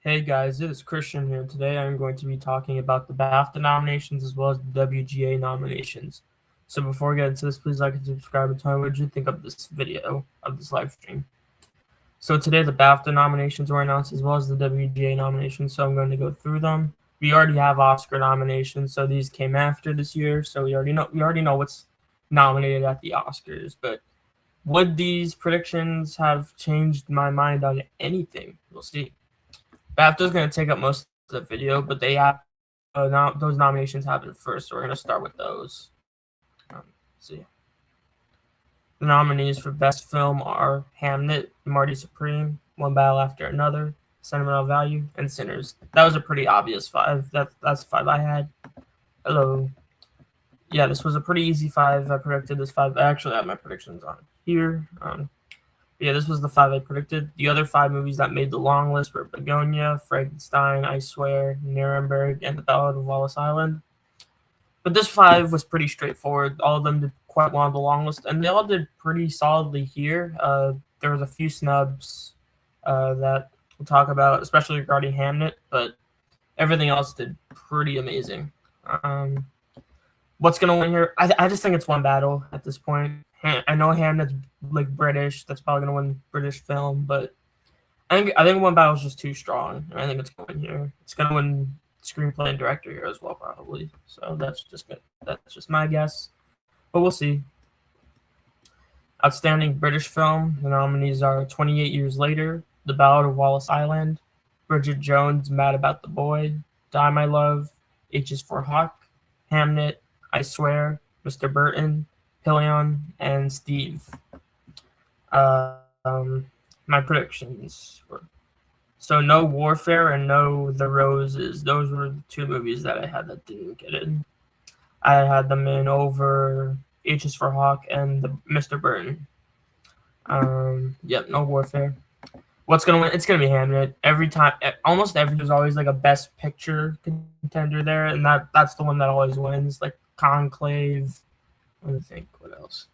Hey guys, it is Christian here. Today I'm going to be talking about the BAFTA nominations as well as the WGA nominations. So before we get into this, please like and subscribe and tell me what you think of this video, of this live stream. So today the BAFTA nominations were announced as well as the WGA nominations, so I'm going to go through them. We already have Oscar nominations, so these came after this year, so we already know what's nominated at the Oscars, but would these predictions have changed my mind on anything? We'll see. BAFTA's going to take up most of the video, but they have those nominations happen first, so we're going to start with those. See. The nominees for Best Film are Hamnet, Marty Supreme, One Battle After Another, Sentimental Value, and Sinners. That was a pretty obvious five. That's the five I had. Hello. Yeah, this was a pretty easy five. I predicted this five. I actually have my predictions on here. Yeah, this was the five I predicted. The other five movies that made the long list were Begonia, Frankenstein, I Swear, Nuremberg, and The Ballad of Wallace Island. But this five was pretty straightforward. All of them did quite well on the long list, and they all did pretty solidly here. There was a few snubs that we'll talk about, especially regarding Hamnet, but everything else did pretty amazing. What's going to win here? I just think it's One Battle at this point. I know Hamnet's like British. That's probably going to win British film, but I think One Battle is just too strong, and I think it's going to win here. It's going to win screenplay and director here as well, probably. So that's just my guess, but we'll see. Outstanding British film. The nominees are 28 Years Later, The Ballad of Wallace Island, Bridget Jones' Mad About the Boy, Die My Love, H is for Hawk, Hamnet, I Swear, Mr. Burton, Pillion, and Steve. My predictions were so No Warfare and No The Roses. Those were the two movies that I had that didn't get in. I had them in over H is for Hawk and Mr. Burton. Yep, No Warfare. What's gonna win? It's gonna be Hamnet. Every time, almost every there's always like a Best Picture contender there, and that's the one that always wins. Like Conclave. Let me think. What else?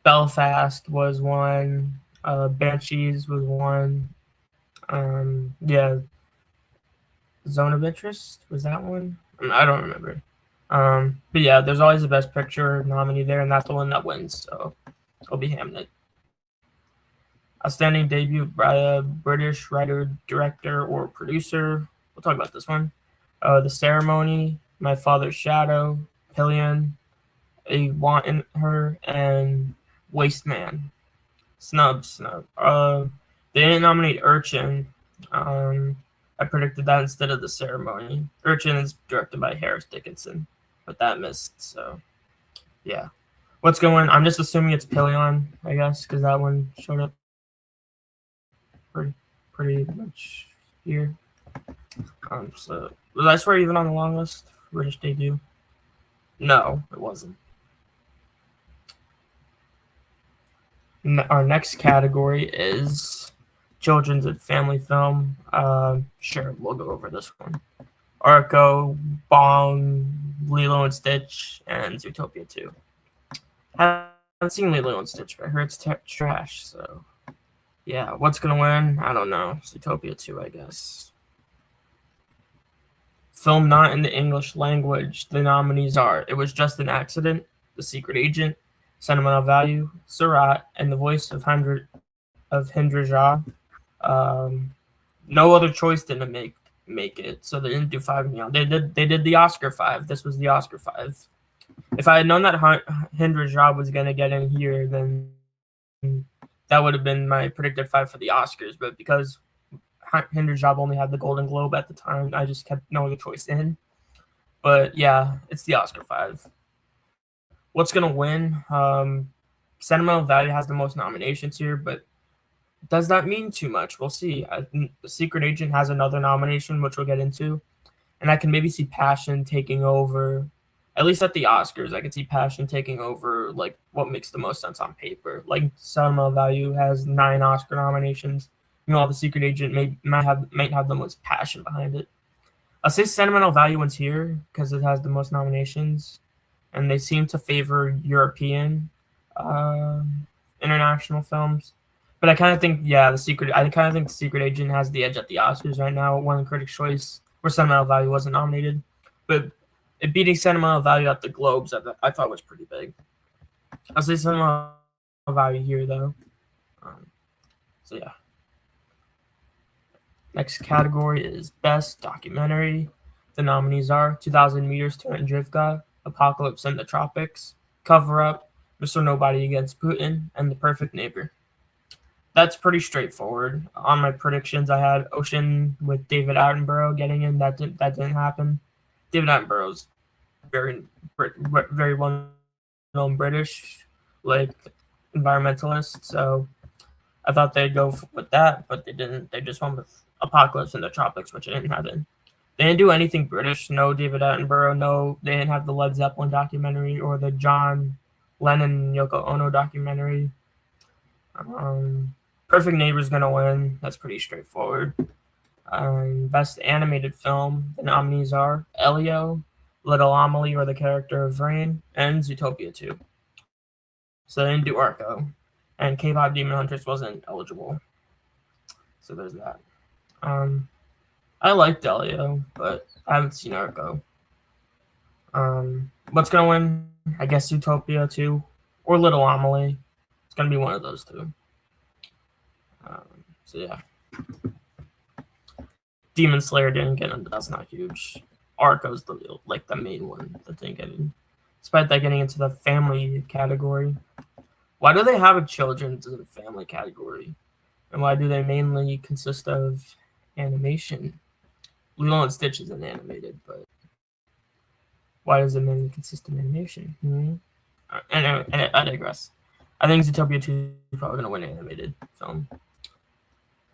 Belfast was one. Banshees was one. Yeah. Zone of Interest was that one? I don't remember. But yeah, there's always a Best Picture nominee there, and that's the one that wins. So it'll be Hamnet. Outstanding debut by a British writer, director, or producer. We'll talk about this one. The Ceremony, My Father's Shadow, Pillion, A Want in Her, and Waste Man. Snub. They didn't nominate Urchin. I predicted that instead of The Ceremony. Urchin is directed by Harris Dickinson, but that missed. So, yeah. What's going? I'm just assuming it's Pillion, I guess, because that one showed up pretty much here. So was I swear even on the long list? British debut? No, it wasn't. Our next category is children's and family film. Sure, we'll go over this one. Arco, Bong, Lilo and Stitch, and Zootopia 2. I haven't seen Lilo and Stitch, but I heard it's trash, so yeah. What's gonna win? I don't know. Zootopia 2, I guess. Film not in the English language. The nominees are It Was Just an Accident, The Secret Agent, Sentimental Value, Surat, and The Voice of Hindra Jah. No Other Choice didn't make it, so they didn't do five. They did the Oscar five. This was the Oscar five. If I had known that Hindra Jah was gonna get in here, then that would have been my predicted five for the Oscars. But because Hindra Jah only had the Golden Globe at the time, I just kept No Other Choice in. But yeah, it's the Oscar five. What's gonna win? Sentimental Value has the most nominations here, but does that mean too much? We'll see. The Secret Agent has another nomination, which we'll get into, and I can maybe see Passion taking over. At least at the Oscars, I can see Passion taking over, like what makes the most sense on paper. Like Sentimental Value has 9 Oscar nominations. The Secret Agent might have the most passion behind it. I'll say Sentimental Value wins here because it has the most nominations, and they seem to favor European international films. But I kind of think, yeah, I kind of think The Secret Agent has the edge at the Oscars right now. It won Critics' Choice, where Sentimental Value wasn't nominated, but it beating Sentimental Value at the Globes, I thought was pretty big. I'll say Sentimental Value here though. So yeah. Next category is Best Documentary. The nominees are 2,000 Meters to Andrivka, Apocalypse in the Tropics, Cover Up, Mr. Nobody Against Putin, and The Perfect Neighbor. That's pretty straightforward. On my predictions, I had Ocean with David Attenborough getting in. That didn't happen. David Attenborough's very well known British like environmentalist, so I thought they'd go with that, but they didn't. They just went with Apocalypse in the Tropics, which I didn't have in. They didn't do anything British. No David Attenborough. No, they didn't have the Led Zeppelin documentary or the John Lennon Yoko Ono documentary. Perfect Neighbor's gonna win. That's pretty straightforward. Best animated film. The nominees are Elio, Little Amelie or the Character of Rain, and Zootopia 2. So they didn't do Arco, and K-pop Demon Hunters wasn't eligible. So there's that. I liked Elio, but I haven't seen Arco. What's gonna win? I guess Zootopia 2 or Little Amelie. It's gonna be one of those two. So yeah. Demon Slayer didn't get in, but that's not huge. Arco's the main one that didn't get in. Despite that getting into the family category. Why do they have a children's in the family category? And why do they mainly consist of animation? Lilo and Stitch isn't animated, but why does it mainly consist of animation? And I digress. I think Zootopia 2 is probably going to win animated film.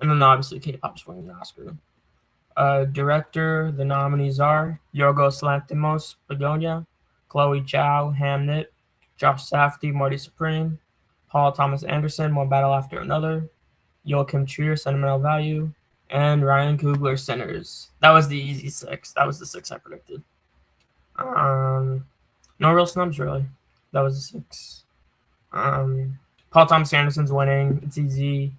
And then obviously K-pop's winning the Oscar. Director, the nominees are Yorgos Lanthimos, Begonia, Chloe Zhao, Hamnet, Josh Safdie, Marty Supreme, Paul Thomas Anderson, One Battle After Another, Joachim Trier, Sentimental Value, and Ryan Coogler, Sinners. That was the easy 6. That was the 6 I predicted. No real snubs, really. That was the 6. Paul Thomas Anderson's winning. It's easy.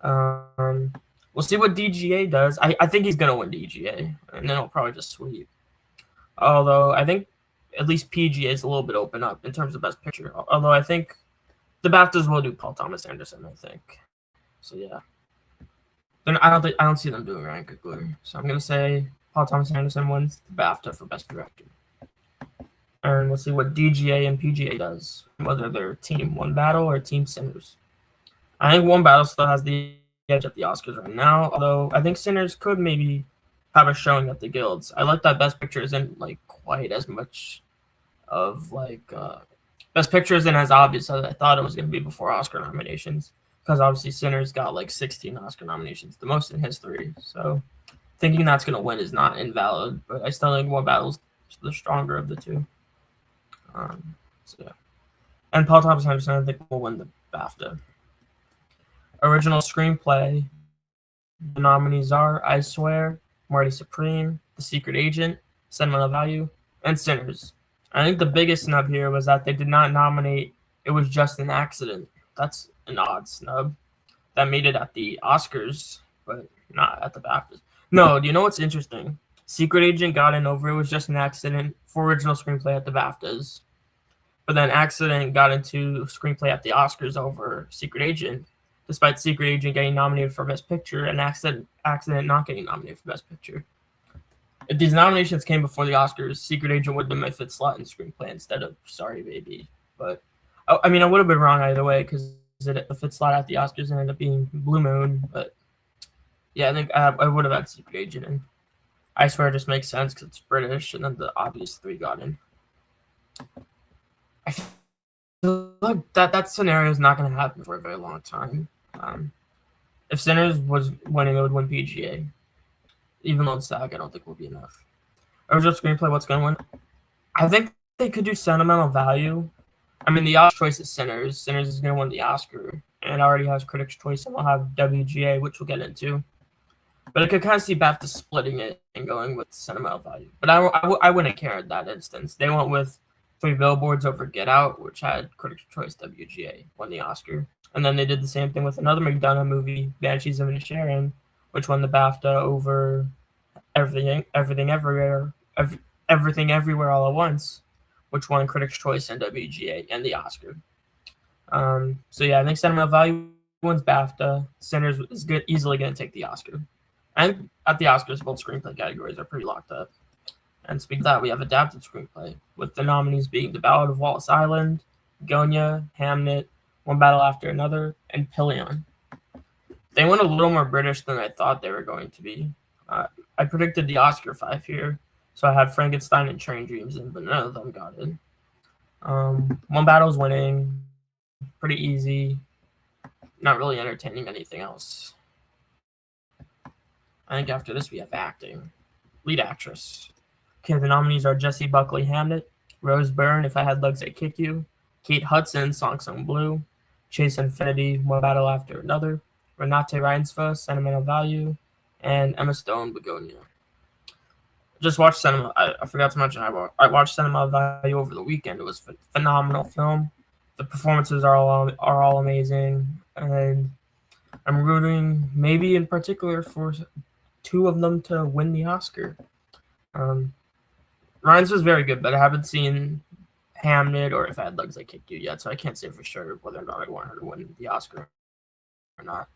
We'll see what DGA does. I think he's going to win DGA, and then he'll probably just sweep. Although I think at least PGA is a little bit open up in terms of Best Picture. Although I think the BAFTAs will do Paul Thomas Anderson, I think. So yeah. Then I don't see them doing Ryan Coogler. So I'm gonna say Paul Thomas Anderson wins the BAFTA for Best Director. And we'll see what DGA and PGA does, whether they're Team One Battle or Team Sinners. I think One Battle still has the edge at the Oscars right now, although I think Sinners could maybe have a showing at the Guilds. I like that Best Picture isn't quite as much of Best Picture isn't as obvious as I thought it was going to be before Oscar nominations, because obviously Sinners got 16 Oscar nominations, the most in history. So thinking that's going to win is not invalid, but I still think One Battle's the stronger of the two. So yeah. And Paul Thomas Anderson, I think, will win the BAFTA. Original Screenplay. The nominees are I Swear, Marty Supreme, The Secret Agent, Sentimental Value, and Sinners. I think the biggest snub here was that they did not nominate It Was Just an Accident. That's an odd snub. That made it at the Oscars, but not at the BAFTAs. No, do you know what's interesting? Secret Agent got in over It Was Just an Accident for Original Screenplay at the BAFTAs. But then Accident got into Screenplay at the Oscars over Secret Agent, despite Secret Agent getting nominated for Best Picture and Accident not getting nominated for Best Picture. If these nominations came before the Oscars, Secret Agent would have been my 5th slot in Screenplay instead of Sorry Baby. But, I mean, I would have been wrong either way, because the 5th slot at the Oscars ended up being Blue Moon. But, yeah, I think I would have had Secret Agent in. I Swear just makes sense because it's British, and then the obvious 3 got in. I feel like that scenario is not going to happen for a very long time. If Sinners was winning, it would win PGA. Even though it's SAG, I don't think will be enough. Original Screenplay, what's going to win? I think they could do Sentimental Value. I mean, the obvious choice is Sinners. Sinners is going to win the Oscar, and it already has Critics' Choice, and we'll have WGA, which we'll get into. But I could kind of see BAFTA splitting it and going with Sentimental Value. But I wouldn't care in that instance. They went with 3 Billboards over Get Out, which had Critics' Choice WGA, won the Oscar. And then they did the same thing with another McDonough movie, Banshees of Inisherin, which won the BAFTA over Everything Everywhere All at Once, which won Critics' Choice and WGA and the Oscar. So yeah, I think Sentimental Value wins BAFTA. Sinners is easily going to take the Oscar. And at the Oscars, both screenplay categories are pretty locked up. And speaking of that, we have adapted screenplay, with the nominees being The Ballad of Wallace Island, Gonya, Hamnet, One Battle After Another, and Pelion. They went a little more British than I thought they were going to be. I predicted the Oscar 5 here, so I had Frankenstein and Train Dreams in, but none of them got it. One Battle's winning, pretty easy, not really entertaining anything else. I think after this we have acting. Lead actress. Okay, the nominees are Jessie Buckley, Hamnet, Rose Byrne, If I Had Legs I'd Kick You, Kate Hudson, Song Sung Blue, Chase Infinity, One Battle After Another, Renate Reinsve, Sentimental Value, and Emma Stone, Begonia. Just watched Cinema. I forgot to mention I watched Sentimental Value over the weekend. It was a phenomenal film. The performances are all amazing, and I'm rooting maybe in particular for two of them to win the Oscar. Ryan's was very good, but I haven't seen Hamnet or If I Had Legs I Kicked You yet, so I can't say for sure whether or not I want her to win the Oscar or not.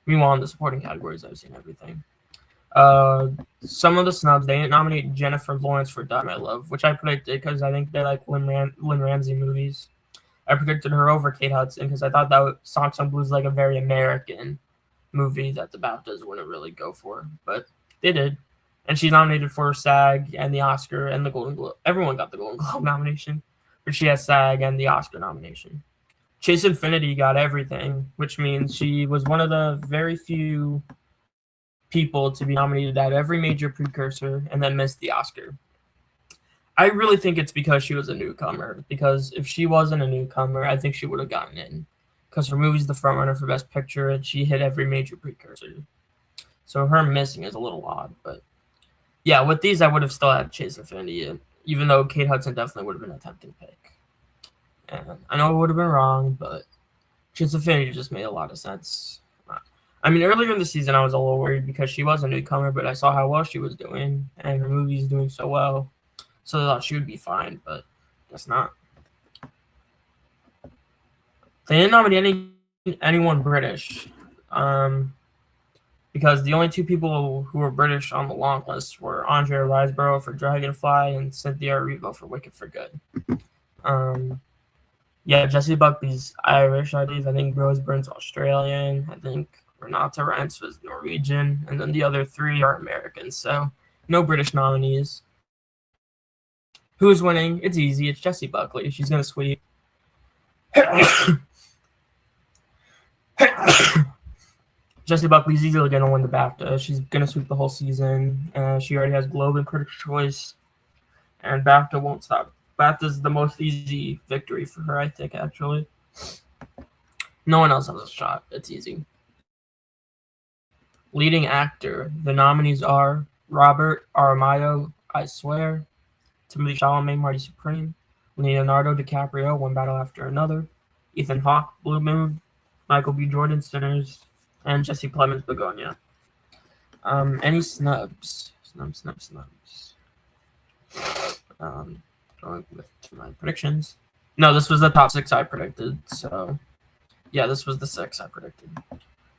Meanwhile, in the supporting categories, I've seen everything. Some of the snubs, they didn't nominate Jennifer Lawrence for Die My Love, which I predicted because I think they like Lynn Ramsey movies. I predicted her over Kate Hudson because I thought that Song Sung Blue is like a very American movie that the BAFTAs wouldn't really go for, but they did. And she's nominated for SAG and the Oscar and the Golden Globe. Everyone got the Golden Globe nomination, but she has SAG and the Oscar nomination. Chase Infinity got everything, which means she was one of the very few people to be nominated at every major precursor and then missed the Oscar. I really think it's because she was a newcomer, because if she wasn't a newcomer, I think she would have gotten in, because her movie's the frontrunner for Best Picture and she hit every major precursor. So her missing is a little odd, but yeah, with these I would have still had Chase Infinity, even though Kate Hudson definitely would have been a tempting pick. And I know it would have been wrong, but Chase Infinity just made a lot of sense. I mean, earlier in the season, I was a little worried because she was a newcomer, but I saw how well she was doing, and her movie's doing so well. So I thought she would be fine, but guess not. They didn't nominate anyone British, because the only two people who were British on the long list were Andrea Riseborough for Dragonfly and Cynthia Erivo for Wicked for Good. Yeah, Jessie Buckley's Irish, I believe. I think Rose Byrne's Australian. I think Renate Reinsve was Norwegian, and then the other three are Americans, so no British nominees. Who's winning? It's easy. It's Jessie Buckley. She's going to sweep. Jessie Buckley's easily going to win the BAFTA. She's going to sweep the whole season. She already has Globe and Critics' Choice, and BAFTA won't stop. BAFTA's the most easy victory for her, I think, actually. No one else has a shot. It's easy. Leading actor. The nominees are Robert Aramayo, I Swear, Timothée Chalamet, Marty Supreme, Leonardo DiCaprio, One Battle After Another, Ethan Hawke, Blue Moon, Michael B. Jordan, Sinners, and Jesse Plemons, Begonia. Any snubs? Snubs. Going with my predictions. No, this was the top 6 I predicted, so yeah, this was the 6 I predicted.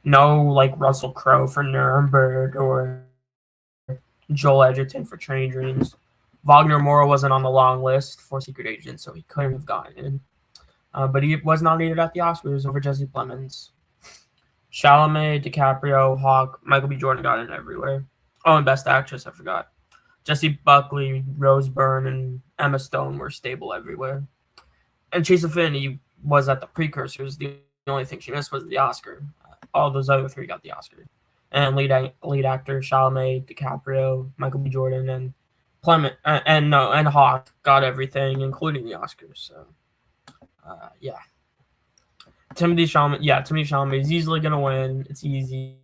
No, like Russell Crowe for Nuremberg or Joel Edgerton for Train Dreams. Wagner Moura wasn't on the long list for Secret Agent, so he couldn't have gotten in. But he was nominated at the Oscars over Jesse Plemons. Chalamet, DiCaprio, Hawke, Michael B. Jordan got in everywhere. Oh, and Best Actress, I forgot. Jessie Buckley, Rose Byrne, and Emma Stone were stable everywhere. And Chase Infinity was at the precursors. The only thing she missed was the Oscar. All those other 3 got the Oscar. And lead actor Chalamet, DiCaprio, Michael B. Jordan, and and Hawke got everything, including the Oscars. So, yeah. Timothée Chalamet is easily gonna win. It's easy.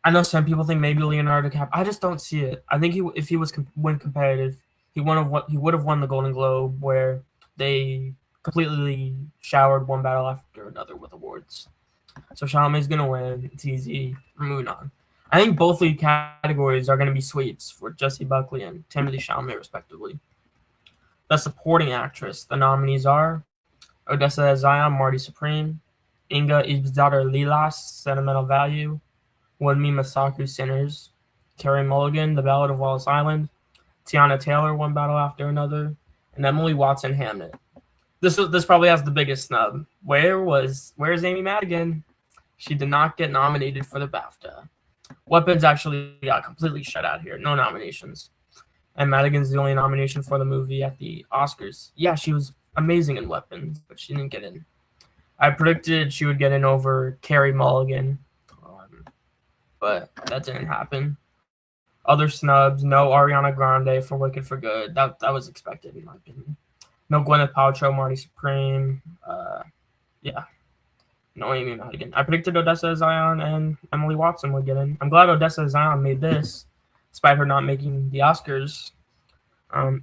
I know some people think maybe Leonardo DiCaprio. I just don't see it. I think if he was win competitive, he would have won the Golden Globe, where they completely showered one battle after another with awards. So Chalamet's gonna win. It's easy. We're moving on. I think both lead categories are gonna be sweeps for Jessie Buckley and Timothy Chalamet, respectively. Best Supporting Actress. The nominees are Odessa Zion, Marty Supreme, Inga Ibsdar Lilas, Sentimental Value, Wunmi Masaku, Sinners, Carey Mulligan, The Ballad of Wallace Island, Tiana Taylor, One Battle After Another, and Emily Watson, Hamnet. This probably has the biggest snub. Where's Amy Madigan? She did not get nominated for the BAFTA. Weapons actually got completely shut out here. No nominations. And Madigan's the only nomination for the movie at the Oscars. Yeah, she was amazing in Weapons, but she didn't get in. I predicted she would get in over Carey Mulligan, but that didn't happen. Other snubs, no Ariana Grande for Wicked for Good. That was expected, in my opinion. No Gwyneth Paltrow, Marty Supreme. Yeah. No Amy Madigan. I predicted Odessa Zion and Emily Watson would get in. I'm glad Odessa Zion made this, despite her not making the Oscars.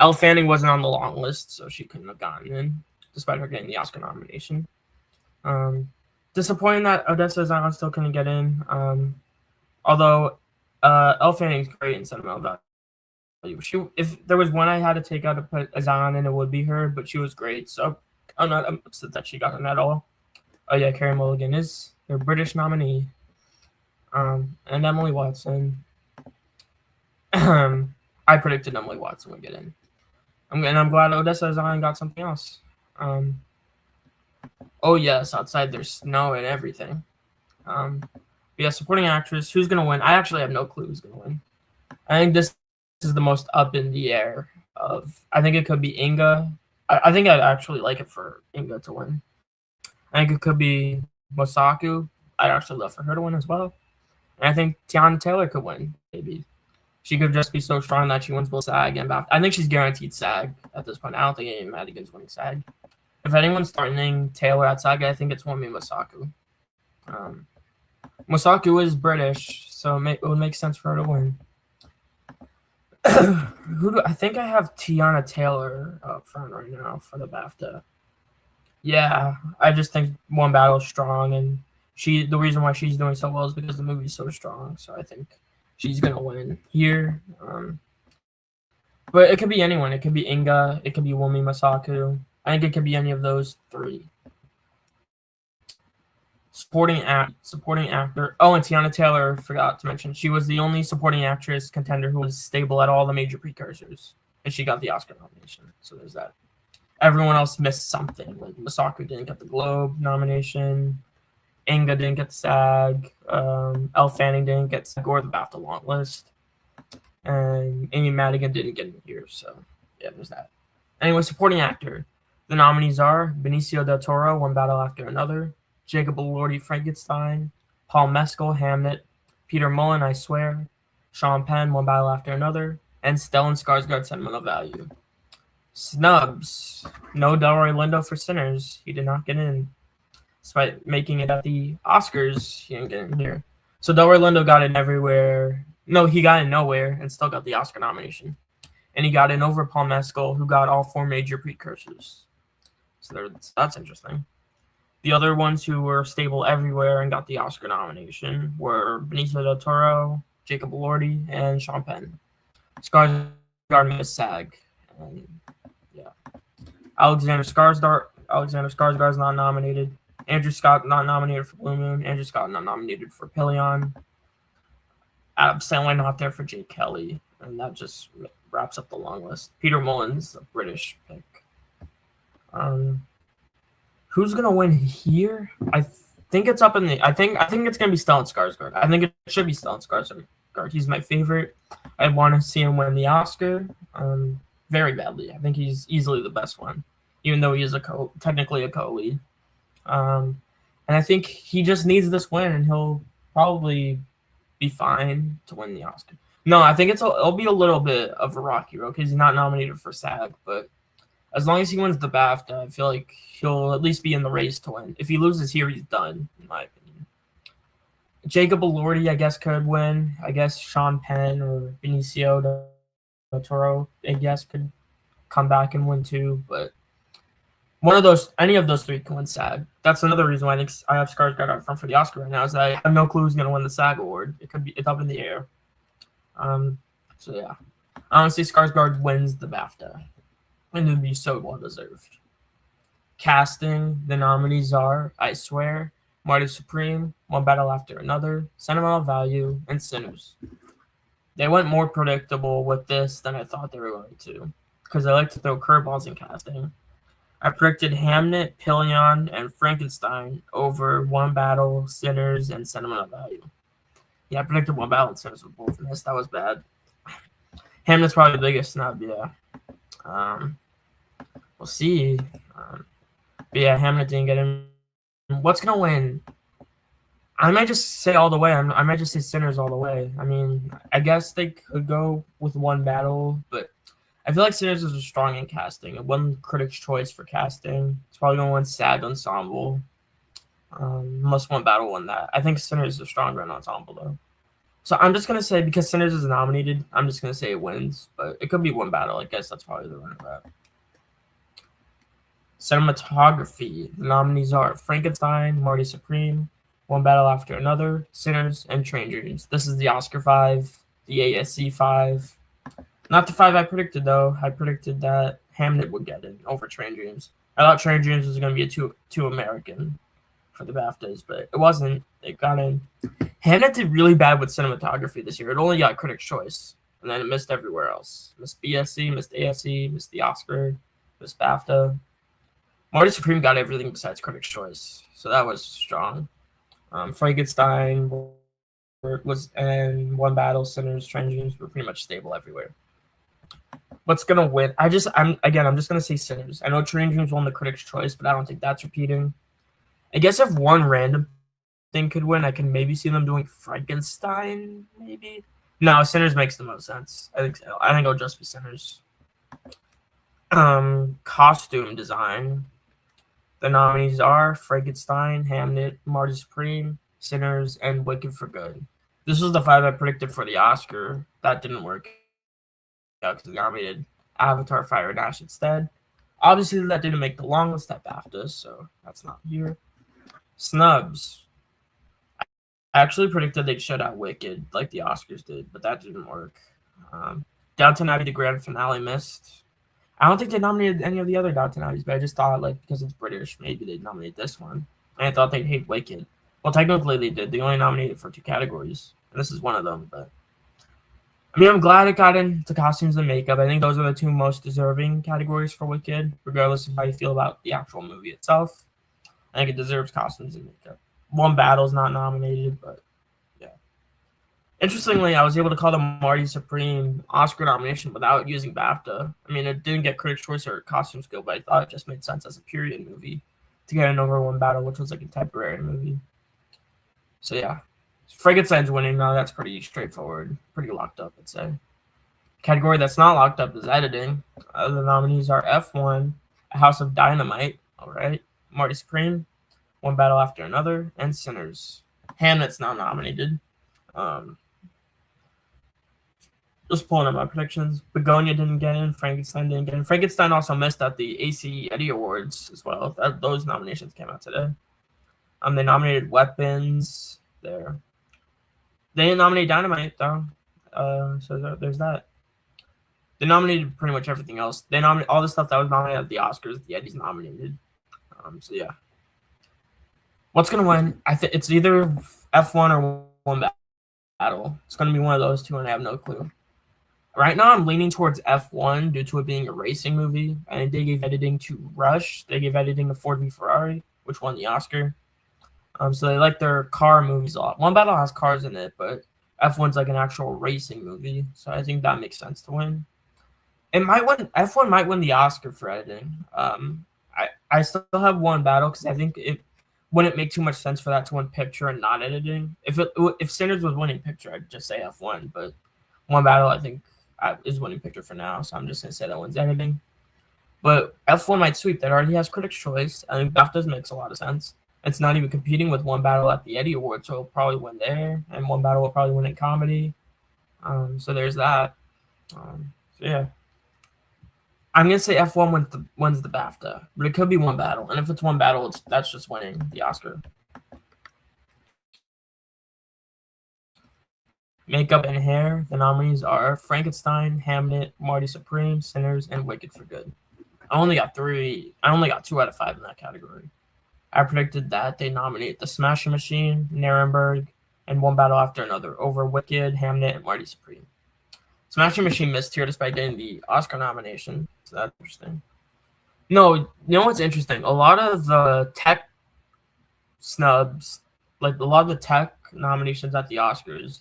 Elle Fanning wasn't on the long list, so she couldn't have gotten in, despite her getting the Oscar nomination. Disappointing that Odessa Zion still couldn't get in. Although Elle Fanning's great in Sentimental Value. If there was one I had to take out to put a Zion in, it would be her, but she was great, so I'm not upset that she got in at all. Oh yeah, Carey Mulligan is their British nominee. And Emily Watson. I predicted Emily Watson would get in. I'm glad Odessa Zion got something else. Oh yes, outside there's snow and everything. Yeah, supporting actress. Who's gonna win? I actually have no clue who's gonna win. I think this is the most up in the air of. I think it could be Inga. I think I'd actually like it for Inga to win. I think it could be Masaku. I'd actually love for her to win as well. And I think Tiana Taylor could win, maybe. She could just be so strong that she wins both SAG and BAFTA. I think she's guaranteed SAG at this point. I don't think Amy Madigan's winning SAG. If anyone's threatening Taylor at SAG, I think it's Wunmi Masaku. Masaku is British, so it would make sense for her to win. I think I have Tiana Taylor up front right now for the BAFTA. Yeah, I just think One Battle is strong, and the reason why she's doing so well is because the movie's so strong. So I think she's gonna win here. But it could be anyone. It could be Inga. It could be Wunmi Masaku. I think it could be any of those three. Supporting actor. Oh, and Tiana Taylor, forgot to mention, she was the only supporting actress contender who was stable at all the major precursors, and she got the Oscar nomination. So there's that. Everyone else missed something. Like Masaku didn't get the Globe nomination. Inga didn't get the SAG. Elle Fanning didn't get SAG or the BAFTA long list. And Amy Madigan didn't get in here. So yeah, there's that. Anyway, supporting actor. The nominees are Benicio del Toro, One Battle After Another, Jacob Elordi, Frankenstein, Paul Mescal, Hamnet, Peter Mullen, I Swear, Sean Penn, One Battle After Another, and Stellan Skarsgård, Sentimental Value. Snubs. No Delroy Lindo for Sinners. He did not get in. Despite making it at the Oscars, he didn't get in here. So Delroy Lindo got in everywhere. No, he got in nowhere and still got the Oscar nomination. And he got in over Paul Mescal, who got all 4 major precursors. So that's interesting. The other ones who were stable everywhere and got the Oscar nomination were Benicio del Toro, Jacob Elordi, and Sean Penn. Skarsgård missed SAG. And yeah. Alexander Skarsgård is not nominated. Andrew Scott not nominated for Blue Moon. Andrew Scott not nominated for Pillion. Adam Sandler not there for Jake Kelly. And that just wraps up the long list. Peter Mullen's a British pick. Who's gonna win here? I think it's up in the. I think it's gonna be Stellan Skarsgård. I think it should be Stellan Skarsgård. He's my favorite. I want to see him win the Oscar. Very badly. I think he's easily the best one, even though he is technically a co-lead. And I think he just needs this win, and he'll probably be fine to win the Oscar. No, I think it'll be a little bit of a rocky road because he's not nominated for SAG, but as long as he wins the BAFTA, I feel like he'll at least be in the race to win. If he loses here, he's done, in my opinion. Jacob Elordi, I guess, could win. I guess Sean Penn or Benicio del Toro, I guess, could come back and win too. But any of those three can win SAG. That's another reason why I think I have Skarsgård up front for the Oscar right now. Is that I have no clue who's going to win the SAG award. It's up in the air. So yeah, honestly, Skarsgård wins the BAFTA, and it'd be so well deserved. Casting, the nominees are I Swear, Marty Supreme, One Battle After Another, Sentimental Value, and Sinners. They went more predictable with this than I thought they were going to, because they like to throw curveballs in casting. I predicted Hamnet, Pillion, and Frankenstein over One Battle, Sinners, and Sentimental Value. Yeah, I predicted One Battle and Sinners with both missed. That was bad. Hamnet's probably the biggest snub, yeah. We'll see. But yeah, Hamnet didn't get in. What's going to win? I might just say all the way. I might just say Sinners all the way. I mean, I guess they could go with One Battle, but I feel like Sinners is strong in casting. It won Critics' Choice for casting. It's probably going to win SAG Ensemble. Unless One Battle won that. I think Sinners is stronger in Ensemble, though. So I'm just going to say, because Sinners is nominated, I'm just going to say it wins. But it could be One Battle. I guess that's probably the runner-up. Cinematography. The nominees are Frankenstein, Marty Supreme, One Battle After Another, Sinners, and Train Dreams. This is the Oscar 5, the ASC 5. Not the 5 I predicted, though. I predicted that Hamnet would get it over Train Dreams. I thought Train Dreams was going to be a too American for the BAFTAs, but it wasn't. It got in. Hamnet did really bad with cinematography this year. It only got Critics' Choice, and then it missed everywhere else. Missed BSC, missed ASC, missed the Oscar, missed BAFTA. Marty Supreme got everything besides Critics' Choice, so that was strong. Frankenstein was and One Battle, Sinners, Train Dreams were pretty much stable everywhere. What's gonna win? I'm just gonna say Sinners. I know Train Dreams won the Critics' Choice, but I don't think that's repeating. I guess if one random thing could win, I can maybe see them doing Frankenstein. Maybe no, Sinners makes the most sense. I think so. I think it'll just be Sinners. Costume design. The nominees are Frankenstein, Hamnet, Marty Supreme, Sinners, and Wicked for Good. This was the 5 I predicted for the Oscar. That didn't work out because they nominated Avatar, Fire and Ash instead. Obviously, that didn't make the long list at BAFTA, so that's not here. Snubs. I actually predicted they'd shut out Wicked like the Oscars did, but that didn't work. Downton Abbey, the grand finale, missed. I don't think they nominated any of the other Downton Abbeys, but I just thought, like, because it's British, maybe they'd nominate this one. And I thought they'd hate Wicked. Well, technically they did. They only nominated for 2 categories, and this is one of them. But I mean, I'm glad it got into costumes and makeup. I think those are the 2 most deserving categories for Wicked, regardless of how you feel about the actual movie itself. I think it deserves costumes and makeup. One Battle's not nominated, but yeah. Interestingly, I was able to call the Marty Supreme Oscar nomination without using BAFTA. I mean, it didn't get Critics' Choice or Costume Skill, but I thought it just made sense as a period movie to get an over One Battle, which was a contemporary movie. So yeah, Frankenstein's winning now. That's pretty straightforward, pretty locked up, I'd say. Category that's not locked up is editing. The nominees are F1, A House of Dynamite, all right, Marty Supreme, One Battle After Another, and Sinners. Hamnet's not nominated. Just pulling up my predictions. Begonia didn't get in. Frankenstein didn't get in. Frankenstein also missed at the AC Eddie Awards as well. Those nominations came out today. They nominated Weapons there. They didn't nominate Dynamite though. So there's that. They nominated pretty much everything else. They nominated all the stuff that was nominated at the Oscars. The Eddies nominated. So yeah. What's gonna win? I think it's either F1 or One Battle. It's gonna be one of those 2, and I have no clue. Right now, I'm leaning towards F1 due to it being a racing movie. I think they gave editing to Rush. They gave editing to Ford v Ferrari, which won the Oscar. So they like their car movies a lot. One Battle has cars in it, but F1's like an actual racing movie. So I think that makes sense to win. F1 might win the Oscar for editing. I still have One Battle because I think it wouldn't make too much sense for that to win picture and not editing. If Sinners was winning picture, I'd just say F1. But One Battle, I think, is winning picture for now. So I'm just going to say that wins editing. But F1 might sweep. That already has Critics' Choice. I think BAFTA makes a lot of sense. It's not even competing with One Battle at the Eddie Awards, so it'll probably win there. And One Battle will probably win in comedy. So there's that. So yeah. I'm gonna say F1 wins the BAFTA, but it could be one battle, and if it's one battle, that's just winning the Oscar. Makeup and hair. The nominees are Frankenstein, Hamnet, Marty Supreme, Sinners, and Wicked for Good. I only got 2 out of 5 in that category. I predicted that they nominate The Smashing Machine, Nuremberg, and One Battle After Another over Wicked, Hamnet, and Marty Supreme. Smashing Machine missed here despite getting the Oscar nomination, so that's interesting. No, you know what's interesting? A lot of the tech snubs, like a lot of the tech nominations at the Oscars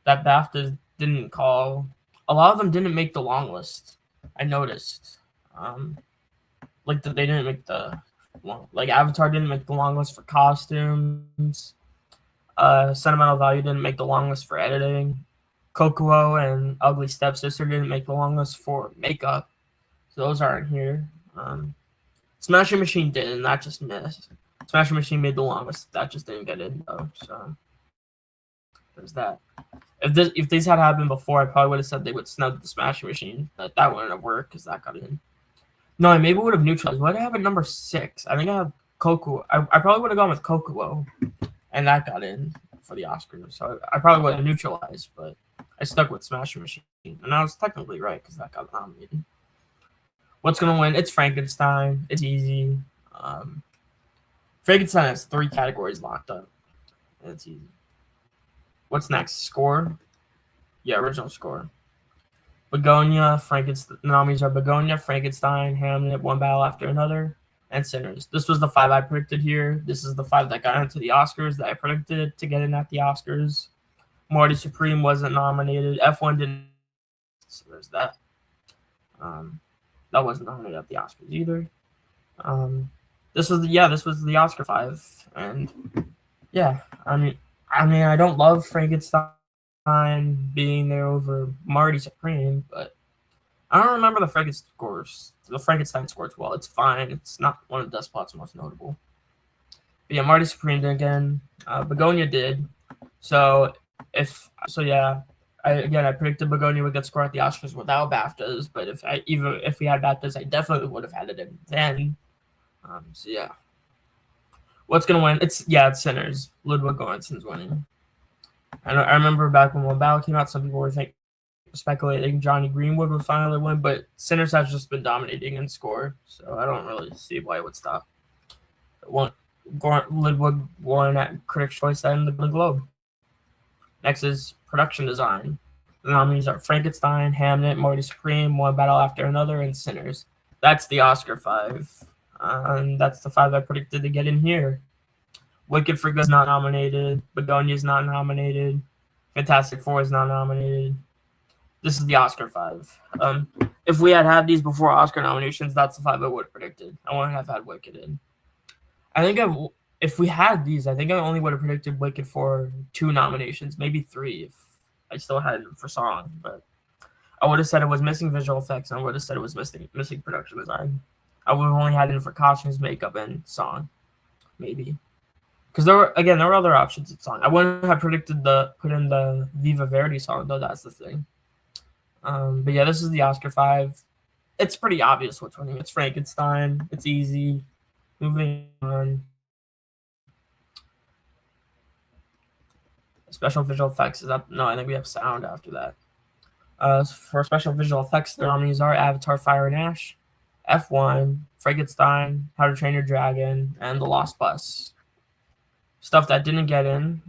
that BAFTA didn't call, a lot of them didn't make the long list. I noticed. Like they didn't make the like Avatar didn't make the long list for costumes. Sentimental Value didn't make the long list for editing. Kokuo and Ugly Stepsister didn't make the long list for makeup, so those aren't here. Smashing Machine did, and that just missed. Smashing Machine made the long list, that just didn't get in though. So there's that. If these had happened before, I probably would have said they would snub the Smashing Machine, but that wouldn't have worked because that got in. No, I maybe would have neutralized. Why did I have a number 6? I think I have Kokuo. I probably would have gone with Kokuo, and that got in for the Oscars. So I probably would have neutralized, but I stuck with Smashing Machine, and I was technically right because that got nominated. What's gonna win? It's Frankenstein. It's easy. Frankenstein has 3 categories locked up. And it's easy. What's next? Score? Yeah, original score. Begonia, Frankenstein. The nominees are Begonia, Frankenstein, Hamlet, One Battle After Another, and Sinners. This was the 5 I predicted here. This is the 5 that got into the Oscars that I predicted to get in at the Oscars. Marty Supreme wasn't nominated. F1 didn't. So there's that. That wasn't nominated at the Oscars either. This was the Oscar 5, and yeah, I mean, I don't love Frankenstein being there over Marty Supreme, but I don't remember the Frankenstein scores well. It's fine. It's not one of Despot's most notable. But yeah, Marty Supreme did again. Begonia did. I predicted Begonia would get scored at the Oscars without BAFTAs, but if we had BAFTAs, I definitely would have had it in then. So yeah. What's gonna win? It's Sinners. Ludwig Göransson's winning. I remember back when One Battle came out, some people were speculating Johnny Greenwood would finally win, but Sinners has just been dominating in score, so I don't really see why it would stop. Ludwig won at Critics' Choice and the Globe. Next is production design. The nominees are Frankenstein, Hamnet, Marty Supreme, One Battle After Another, and Sinners. That's the Oscar 5. And that's the 5 I predicted to get in here. Wicked for Good is not nominated. Begonia is not nominated. Fantastic Four is not nominated. This is the Oscar 5. If we had these before Oscar nominations, that's the 5 I would have predicted. I wouldn't have had Wicked in. I think if we had these, I think I only would have predicted Wicked for 2 nominations, maybe 3 if I still had it for song. But I would have said it was missing visual effects, and I would have said it was missing production design. I would have only had it for costumes, makeup, and song, maybe. Because there were other options in song. I wouldn't have predicted put in the Viva Verdi song, though. That's the thing. But yeah, this is the Oscar 5. It's pretty obvious what's winning. It's Frankenstein. It's easy. Moving on. Special visual effects is up. No, I think we have sound after that. For special visual effects, the nominees are Avatar: Fire and Ash, F1, Frankenstein, How to Train Your Dragon, and The Lost Bus. Stuff that didn't get in.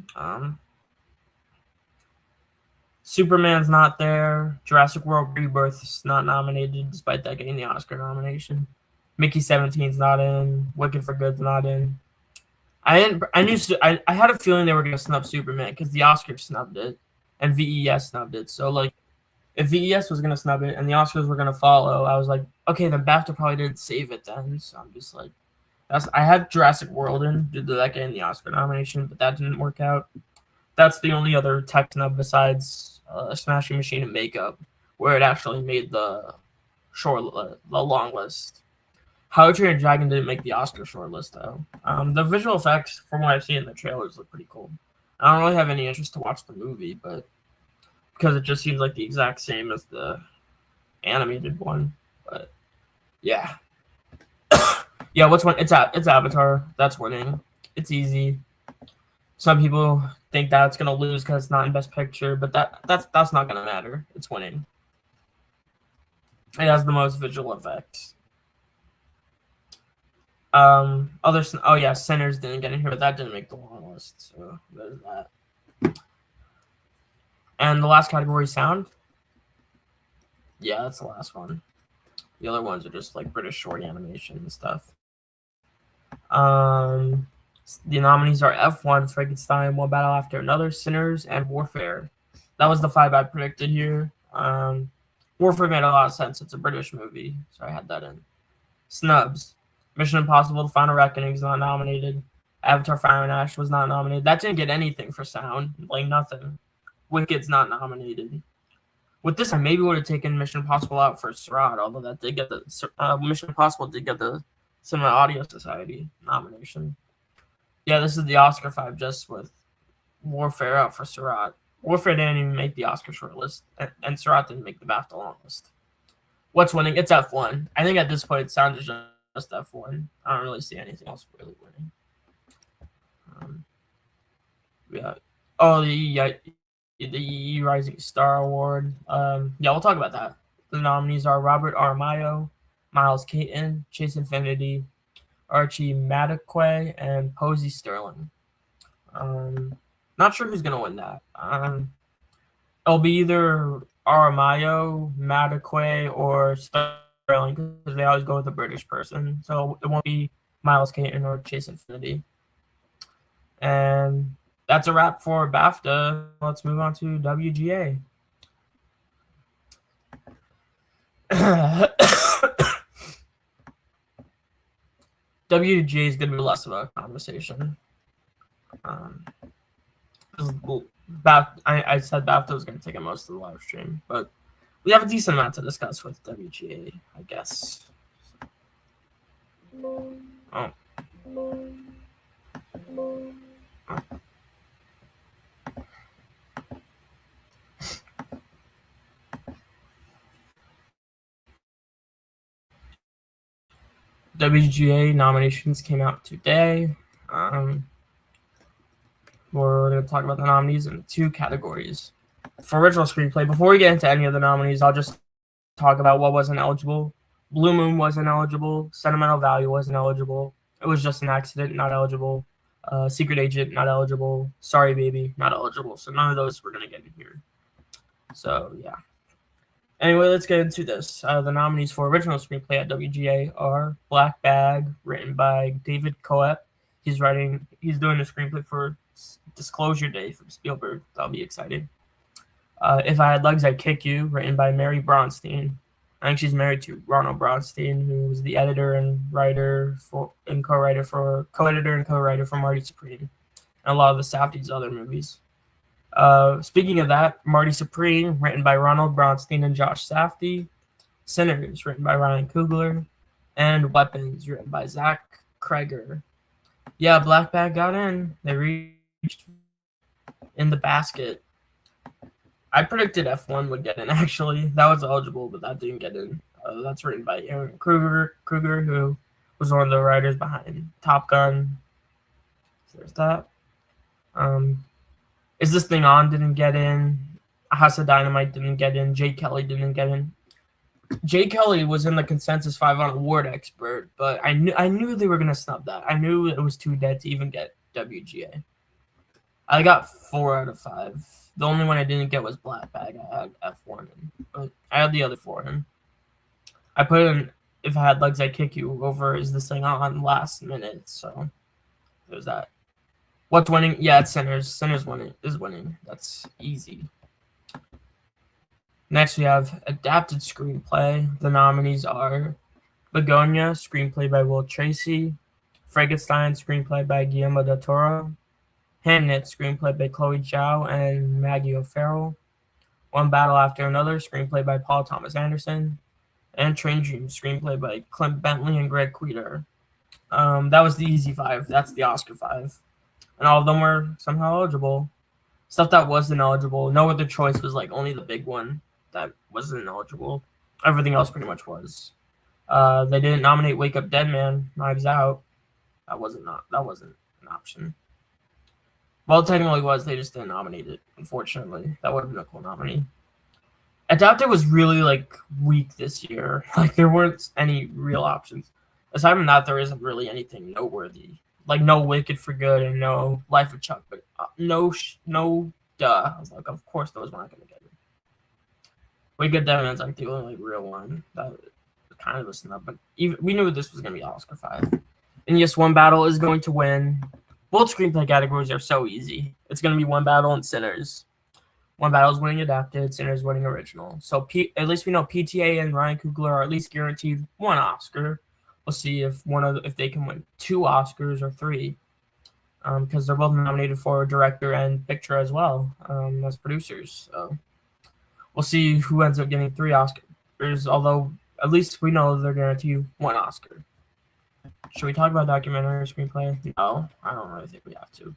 Superman's not there. Jurassic World Rebirth's not nominated, despite that getting the Oscar nomination. Mickey 17's not in. Wicked for Good's not in. I had a feeling they were gonna snub Superman because the Oscars snubbed it and VES snubbed it. So like, if VES was gonna snub it and the Oscars were gonna follow, I was like, okay, then BAFTA probably didn't save it then. So I'm just like, I had Jurassic World in due to that getting the Oscar nomination, but that didn't work out. That's the only other tech snub besides Smashing Machine and Makeup where it actually made the long list. How to Train Your Dragon didn't make the Oscar short list, though. The visual effects, from what I've seen in the trailers, look pretty cool. I don't really have any interest to watch the movie, but because it just seems like the exact same as the animated one. But Yeah. Yeah, what's one? It's Avatar. That's winning. It's easy. Some people think that it's gonna lose because it's not in Best Picture, but that's not gonna matter. It's winning. It has the most visual effects. Oh yeah, Sinners didn't get in here, but that didn't make the long list, so there's that. And the last category, sound. Yeah, that's the last one. The other ones are just like British short animation and stuff. The nominees are F1, Frankenstein, One Battle After Another, Sinners, and Warfare. That was the 5 I predicted here. Warfare made a lot of sense. It's a British movie, so I had that in. Snubs. Mission Impossible: The Final Reckoning is not nominated. Avatar: Fire and Ash was not nominated. That didn't get anything for sound, like nothing. Wicked's not nominated. With this, I maybe would have taken Mission Impossible out for Surat, although that did get the Mission Impossible did get the Cinema Audio Society nomination. Yeah, this is the Oscar 5 just with Warfare out for Surat. Warfare didn't even make the Oscar shortlist, and Surat didn't make the BAFTA long list. What's winning? It's F1. I think at this point, sound is just F1. I don't really see anything else really winning. Yeah. Oh, the Rising Star Award. Yeah, we'll talk about that. The nominees are Robert Aramayo, Miles Caton, Chase Infinity, Archie Madekwe, and Posey Sterling. Not sure who's gonna win that. It'll be either Aramayo, Madekwe, or Sterling because they always go with a British person. So it won't be Miles Caton or Chase Infinity. And that's a wrap for BAFTA. Let's move on to WGA. WGA is going to be less of a conversation. I said BAFTA was going to take up most of the live stream, but we have a decent amount to discuss with WGA, I guess. Oh. WGA nominations came out today. We're going to talk about the nominees in 2 categories. For original screenplay, before we get into any of the nominees, I'll just talk about what wasn't eligible. Blue Moon wasn't eligible. Sentimental Value wasn't eligible. It was just an accident, not eligible. Secret Agent, not eligible. Sorry Baby, not eligible. So none of those we're going to get in here. So, yeah. Anyway, let's get into this. The nominees for original screenplay at WGA are Black Bag, written by David Coep. He's doing the screenplay for Disclosure Day from Spielberg. That'll be exciting. If I Had Legs, I'd Kick You, written by Mary Bronstein. I think she's married to Ronald Bronstein, who was the editor and writer co-editor and co-writer for Marty Supreme and a lot of the Safdie's other movies. Speaking of that, Marty Supreme, written by Ronald Bronstein and Josh Safdie. Sinners, written by Ryan Coogler. And Weapons, written by Zach Kreger. Yeah, Black Bag got in. They reached in the basket. I predicted F1 would get in, actually. That was eligible, but that didn't get in. That's written by Aaron Kruger, who was one of the writers behind Top Gun. So there's that. Is This Thing On didn't get in. House of Dynamite didn't get in. Jay Kelly didn't get in. Jay Kelly was in the Consensus 5 on Award Expert, but I knew they were going to snub that. I knew it was too dead to even get WGA. I got 4 out of 5. The only one I didn't get was Black Bag. I had F1 in, but I had the other 4 in. I put in If I Had Legs, I'd Kick You over Is This Thing On last minute, so there's that. What's winning? Yeah, it's Sinners. Sinners is winning. That's easy. Next, we have Adapted Screenplay. The nominees are Begonia, screenplay by Will Tracy. Frankenstein, screenplay by Guillermo del Toro. Hamnet, screenplay by Chloe Zhao and Maggie O'Farrell. One Battle After Another, screenplay by Paul Thomas Anderson. And Train Dreams, screenplay by Clint Bentley and Greg Queter. That was the easy 5. That's the Oscar 5. And all of them were somehow eligible. Stuff that wasn't eligible, no other choice was like only the big one that wasn't eligible. Everything else pretty much was. They didn't nominate Wake Up Dead Man, Knives Out. That wasn't an option. Well, it technically was. They just didn't nominate it, unfortunately. That would have been a cool nominee. Adapted was really like weak this year. Like there weren't any real options. Aside from that, there isn't really anything noteworthy. Like no Wicked for Good and no Life of Chuck, but no. Duh. I was like, of course those weren't gonna get it. Wicked Dead Man's like the only real one that kind of a snub, but even we knew this was gonna be Oscar 5. And yes, One Battle is going to win. Both screenplay categories are so easy. It's gonna be One Battle and Sinners. One Battle is winning adapted, Sinners winning original. So at least we know PTA and Ryan Coogler are at least guaranteed one Oscar. We'll see if if they can win 2 Oscars or 3, because they're both nominated for director and picture as well, as producers. So we'll see who ends up getting 3 Oscars. Although at least we know they're guaranteed 1 Oscar. Should we talk about documentary or screenplay? No, I don't really think we have to.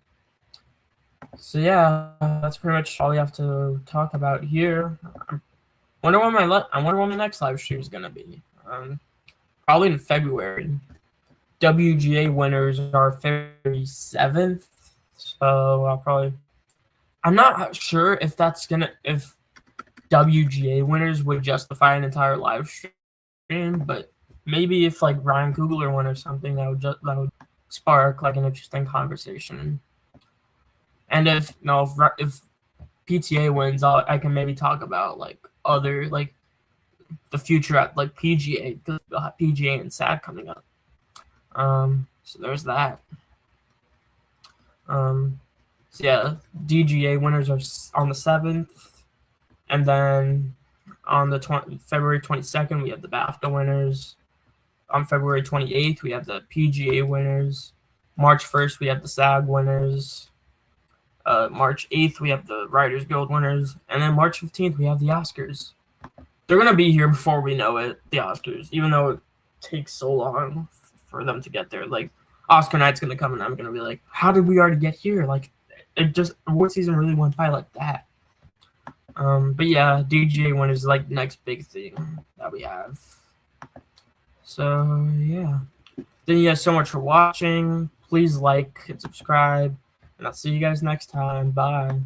So yeah, that's pretty much all we have to talk about here. I wonder when my next live stream is gonna be. Probably in February. WGA winners are February 7th, so I'm not sure if if WGA winners would justify an entire live stream, but maybe if like Ryan Coogler won or something, that would spark like an interesting conversation. And if PTA wins, I can maybe talk about like other like the future at like PGA, because we'll have PGA and SAG coming up. So there's that. So yeah, DGA winners are on the 7th, and then on the February 22nd we have the BAFTA winners. On February 28th we have the PGA winners. March 1st we have the SAG winners. March 8th we have the Writers Guild winners, and then March 15th we have the Oscars. They're gonna be here before we know it, the Oscars, even though it takes so long for them to get there. Like Oscar night's gonna come and I'm gonna be like, how did we already get here? Like award season really went by like that. But yeah, DGA winners is like the next big thing that we have. So yeah. Thank you guys so much for watching. Please like and subscribe, and I'll see you guys next time. Bye.